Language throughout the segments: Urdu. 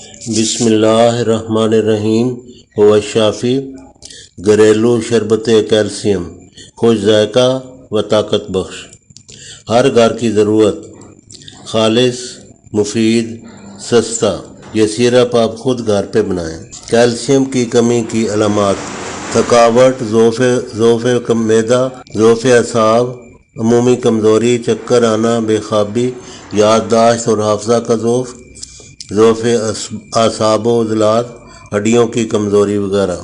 بسم اللہ الرحمن الرحیم ہوا شافی گھریلو شربت کیلشیم خوش ذائقہ و طاقت بخش، ہر گھر کی ضرورت، خالص، مفید، سستا۔ یہ سیرپ آپ خود گھر پہ بنائیں۔ کیلشیم کی کمی کی علامات: تھکاوٹ، ضعف معدہ، ضعف اعصاب، عمومی کمزوری، چکر آنا، بے خوابی، یادداشت اور حافظہ کا ضعف اعصاب و عضلات، ہڈیوں کی کمزوری وغیرہ۔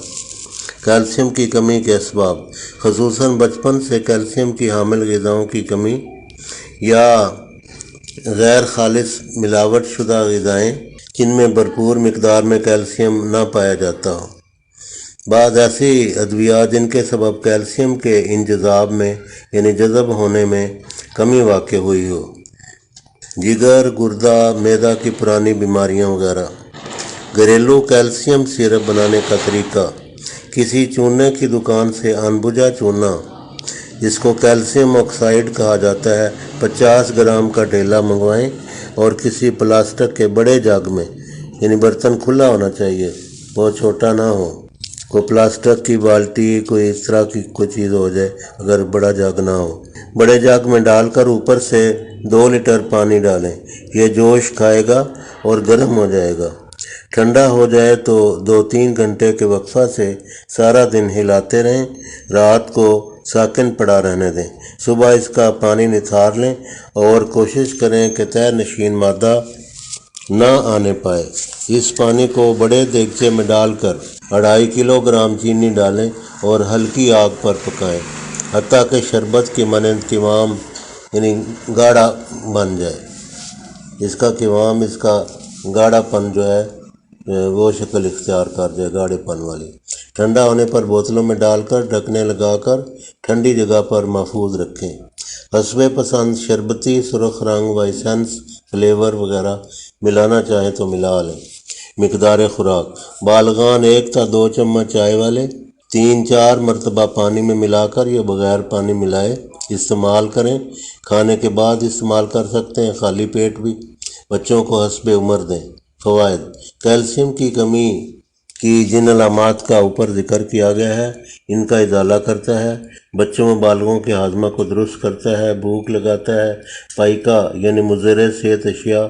کیلشیم کی کمی کے اسباب: خصوصاً بچپن سے کیلشیم کی حامل غذاؤں کی کمی یا غیر خالص ملاوٹ شدہ غذائیں جن میں بھرپور مقدار میں کیلشیم نہ پایا جاتا ہو۔ بعض ایسی ادویات جن کے سبب کیلشیم کے انجذاب میں یعنی جذب ہونے میں کمی واقع ہوئی ہو، جگر، گردہ، معدہ کی پرانی بیماریاں وغیرہ۔ گھریلو کیلشیم سیرپ بنانے کا طریقہ: کسی چونے کی دکان سے انبجا چونا، جس کو کیلشیم آکسائڈ کہا جاتا ہے، 50 گرام کا ڈھیلا منگوائیں اور کسی پلاسٹک کے بڑے جگ میں، یعنی برتن کھلا ہونا چاہیے، بہت چھوٹا نہ ہو، کوئی پلاسٹک کی بالٹی، کوئی اس طرح کی کوئی چیز ہو جائے اگر بڑا جگ نہ ہو، بڑے جگ میں ڈال کر اوپر سے 2 لیٹر پانی ڈالیں۔ یہ جوش کھائے گا اور گرم ہو جائے گا۔ ٹھنڈا ہو جائے تو 2-3 گھنٹے کے وقفہ سے سارا دن ہلاتے رہیں، رات کو ساکن پڑا رہنے دیں، صبح اس کا پانی نتھار لیں اور کوشش کریں کہ تہ نشین مادہ نہ آنے پائے۔ اس پانی کو بڑے دیگچے میں ڈال کر 2.5 کلو گرام چینی ڈالیں اور ہلکی آگ پر پکائیں حتیٰ کہ شربت کی مانند قوام یعنی گاڑھا بن جائے۔ اس کا قوام، اس کا گاڑھا پن جو ہے وہ شکل اختیار کر جائے، گاڑھے پن والی۔ ٹھنڈا ہونے پر بوتلوں میں ڈال کر ڈھکنے لگا کر ٹھنڈی جگہ پر محفوظ رکھیں۔ حسب پسند شربتی سرخ رنگ و ایسنس، فلیور وغیرہ ملانا چاہیں تو ملا لیں۔ مقدار خوراک: بالغان 1 تا 2 چمچ چائے والے 3-4 مرتبہ پانی میں ملا کر یا بغیر پانی ملائے استعمال کریں۔ کھانے کے بعد استعمال کر سکتے ہیں، خالی پیٹ بھی۔ بچوں کو حسب عمر دیں۔ فوائد: کیلشیم کی کمی کی جن علامات کا اوپر ذکر کیا گیا ہے ان کا ازالہ کرتا ہے، بچوں و بالغوں کے ہاضمہ کو درست کرتا ہے، بھوک لگاتا ہے، پائکہ یعنی مضر صحت اشیاء،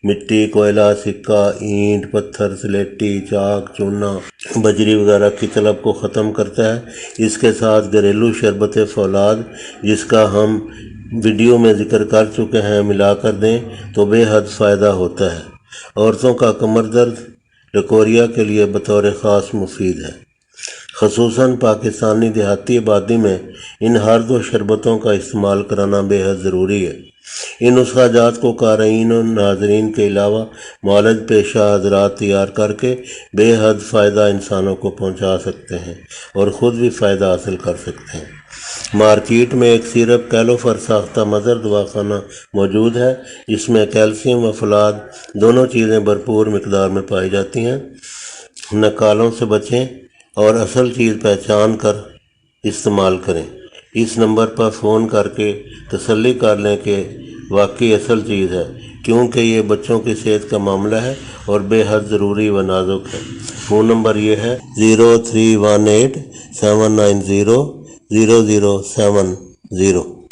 مٹی، کوئلہ، سکہ، اینٹ، پتھر، سلیٹی، چاک، چونا، بجری وغیرہ کی طلب کو ختم کرتا ہے۔ اس کے ساتھ گھریلو شربت فولاد جس کا ہم ویڈیو میں ذکر کر چکے ہیں ملا کر دیں تو بے حد فائدہ ہوتا ہے۔ عورتوں کا کمر درد، لکوریا کے لیے بطور خاص مفید ہے۔ خصوصاً پاکستانی دیہاتی آبادی میں ان ہر 2 شربتوں کا استعمال کرانا بے حد ضروری ہے۔ ان نسخہ جات کو قارئین و ناظرین کے علاوہ معالج پیشہ حضرات تیار کر کے بے حد فائدہ انسانوں کو پہنچا سکتے ہیں اور خود بھی فائدہ حاصل کر سکتے ہیں۔ مارکیٹ میں ایک سیرپ کیلوفر ساختہ مدر دواخانہ موجود ہے، جس میں کیلشیم و فولاد دونوں چیزیں بھرپور مقدار میں پائی جاتی ہیں۔ نکالوں سے بچیں اور اصل چیز پہچان کر استعمال کریں۔ اس نمبر پر فون کر کے تسلی کر لیں کہ واقعی اصل چیز ہے، کیونکہ یہ بچوں کی صحت کا معاملہ ہے اور بے حد ضروری و نازک ہے۔ فون نمبر یہ ہے 0318 790 0070۔